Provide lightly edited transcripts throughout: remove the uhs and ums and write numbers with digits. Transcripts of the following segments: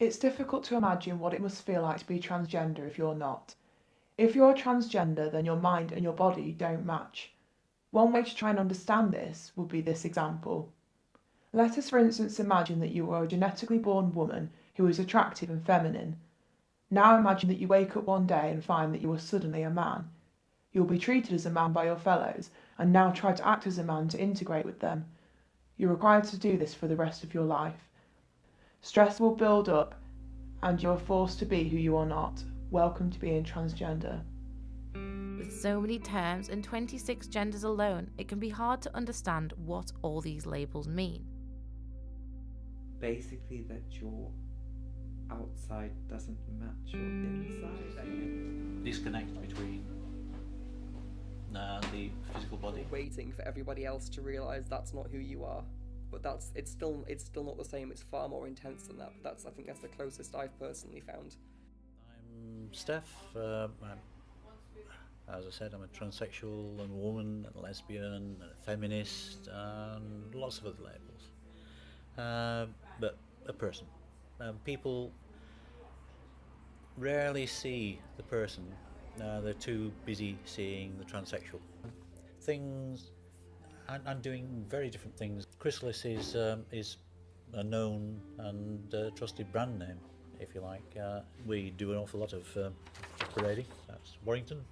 It's difficult to imagine what it must feel like to be transgender if you're not. If you're transgender, then your mind and your body don't match. One way to try and understand this would be this example. Let us, for instance, imagine that you are a genetically born woman who is attractive and feminine. Now imagine that you wake up one day and find that you are suddenly a man. You will be treated as a man by your fellows, and now try to act as a man to integrate with them. You're required to do this for the rest of your life. Stress will build up, and you're forced to be who you are not. Welcome to being transgender. With so many terms and 26 genders alone, it can be hard to understand what all these labels mean. Basically, that your outside doesn't match your inside. Disconnect between the physical body. Waiting for everybody else to realise that's not who you are. But it's still not the same. It's far more intense than that. But I think that's the closest I've personally found. I'm Steph. As I said, I'm a transsexual and woman and lesbian and a feminist and lots of other labels. But a person. People rarely see the person. They're too busy seeing the transsexual. I'm doing very different things. Chrysalis is a known and trusted brand name, if you like. We do an awful lot of parading. That's Warrington.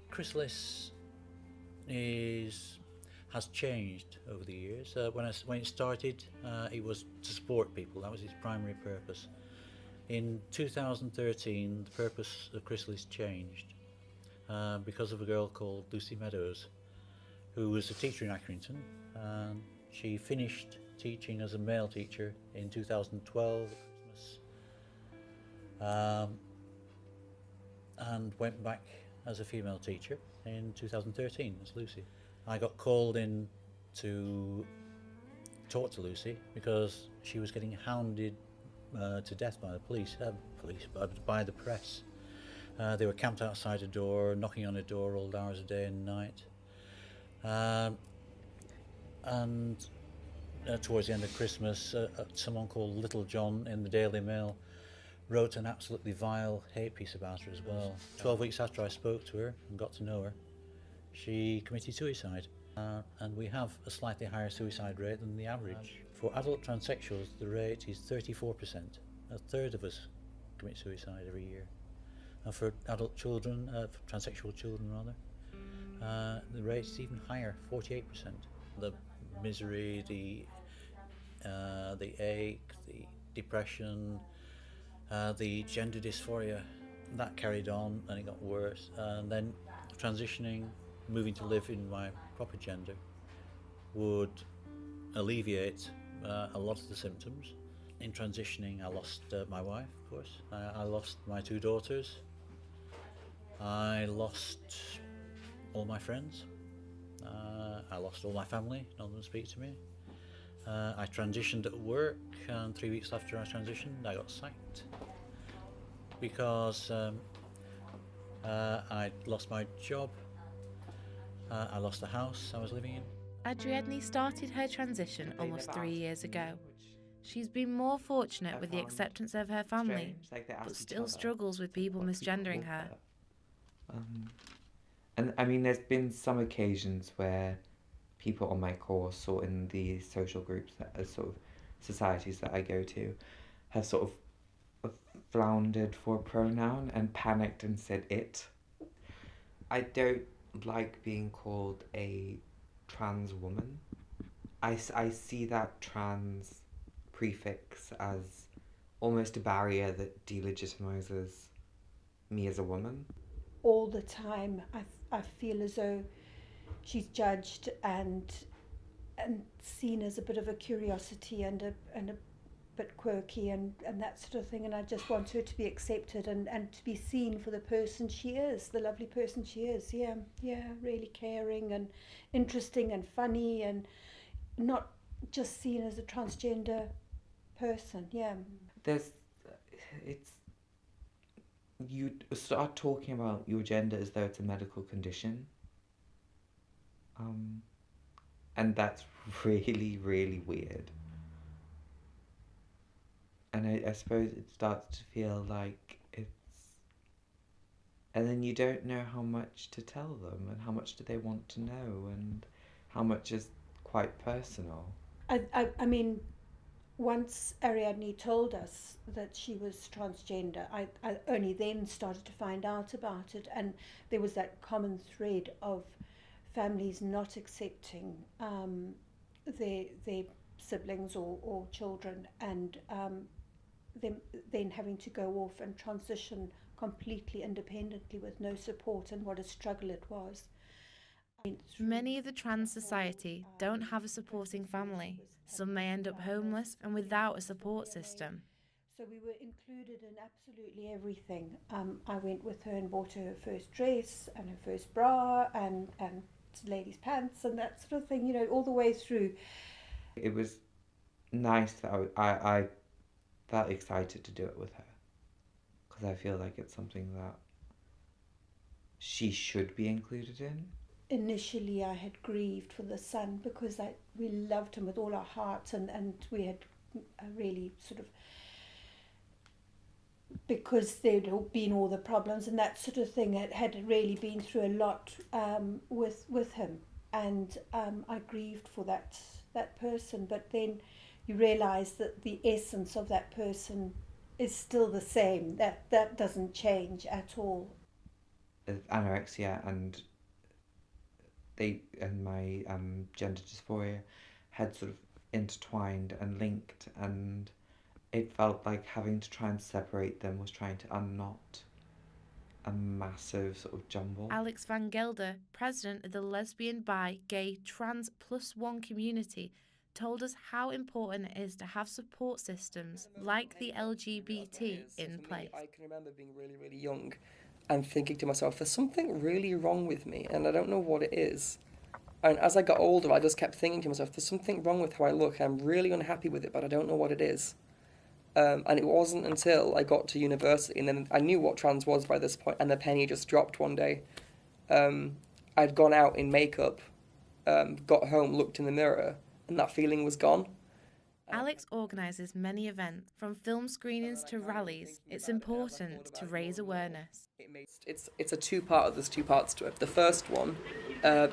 Chrysalis has changed over the years. When it started, it was to support people. That was its primary purpose. In 2013, the purpose of Chrysalis changed because of a girl called Lucy Meadows, who was a teacher in Accrington. She finished teaching as a male teacher in 2012 at Christmas, and went back as a female teacher in 2013 as Lucy. I got called in to talk to Lucy because she was getting hounded to death by the by the press. They were camped outside a door, knocking on a door all hours of day and night. Towards the end of Christmas, someone called Little John in the Daily Mail wrote an absolutely vile hate piece about her as well. 12 weeks after I spoke to her and got to know her, she committed suicide. And we have a slightly higher suicide rate than the average. For adult transsexuals, the rate is 34%. A third of us commit suicide every year. And for adult children, for transsexual children rather, the rate is even higher, 48%. The misery, the ache, the depression, the gender dysphoria, that carried on and it got worse. And then transitioning, moving to live in my proper gender would alleviate a lot of the symptoms. In transitioning, I lost my wife, of course. I lost my 2 daughters. I lost all my friends. I lost all my family. None of them speak to me. I transitioned at work, and 3 weeks after I transitioned, I got sacked because I lost my job. I lost the house I was living in. Adrienne started her transition almost 3 years ago. She's been more fortunate with the acceptance of her family, but still struggles with people misgendering her. And I mean, there's been some occasions where people on my course or in the social groups that are sort of societies that I go to have sort of floundered for a pronoun and panicked and said it. I don't like being called a trans woman. I see that trans prefix as almost a barrier that delegitimizes me as a woman. All the time I feel as though she's judged and seen as a bit of a curiosity and a bit quirky and that sort of thing, and I just want her to be accepted and to be seen for the person she is, the lovely person she is. Yeah, really caring and interesting and funny and not just seen as a transgender person. Yeah. You start talking about your gender as though it's a medical condition. And that's really, really weird. And I suppose it starts to feel like it's... And then you don't know how much to tell them, and how much do they want to know, and how much is quite personal. I mean, once Ariadne told us that she was transgender, I only then started to find out about it, and there was that common thread of families not accepting their siblings or children, and them then having to go off and transition completely independently with no support, and what a struggle it was. Many of the trans society don't have a supporting family. Some may end up homeless and without a support system. So we were included in absolutely everything. I went with her and bought her first dress and her first bra and ladies' pants and that sort of thing, you know, all the way through. It was nice that I felt excited to do it with her, because I feel like it's something that she should be included in. Initially, I had grieved for the son because we loved him with all our hearts, and we had really sort of, because there'd been all the problems and that sort of thing, it had really been through a lot with him, and I grieved for that person. But then you realise that the essence of that person is still the same. That doesn't change at all. Anorexia and my gender dysphoria had sort of intertwined and linked, and it felt like having to try and separate them was trying to unknot a massive sort of jumble. Alex van Gelder, president of the lesbian, bi, gay, trans +1 community, told us how important it is to have support systems like the LGBT in place. I can remember being really, really young and thinking to myself, there's something really wrong with me and I don't know what it is. And as I got older, I just kept thinking to myself, there's something wrong with how I look. I'm really unhappy with it, but I don't know what it is. And it wasn't until I got to university, and then I knew what trans was by this point, and the penny just dropped one day. I'd gone out in makeup, got home, looked in the mirror, and that feeling was gone. Alex organises many events, from film screenings to rallies. It's important to raise awareness. It's a two-part. There's two parts to it. The first one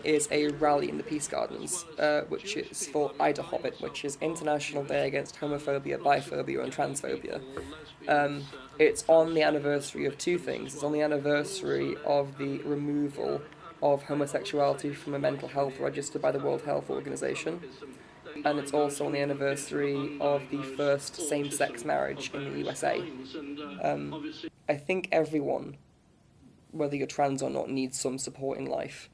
is a rally in the Peace Gardens, which is for Ida Hobbit, which is International Day Against Homophobia, Biphobia and Transphobia. It's on the anniversary of two things. It's on the anniversary of the removal of homosexuality from a mental health register by the World Health Organization. And it's also on the anniversary of the first same-sex marriage in the USA. I think everyone, whether you're trans or not, needs some support in life.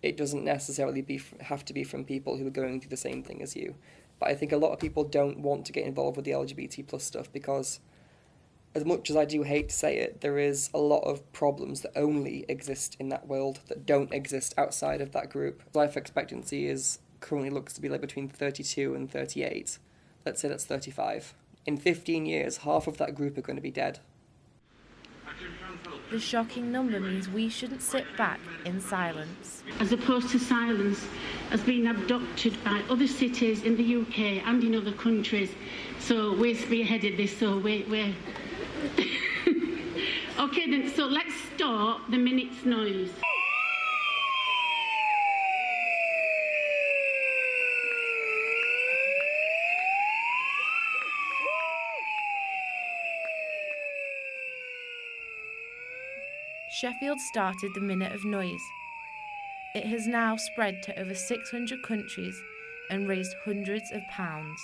It doesn't necessarily have to be from people who are going through the same thing as you. But I think a lot of people don't want to get involved with the LGBT plus stuff because, as much as I do hate to say it, there is a lot of problems that only exist in that world that don't exist outside of that group. Life expectancy currently looks to be like between 32 and 38. Let's say that's 35. In 15 years, half of that group are going to be dead. The shocking number means we shouldn't sit back in silence. As opposed to silence, has been adopted by other cities in the UK and in other countries. So we're spearheaded this, so we're... Okay then, so let's start the minute's noise. Sheffield started the Minute of Noise. It has now spread to over 600 countries and raised hundreds of pounds.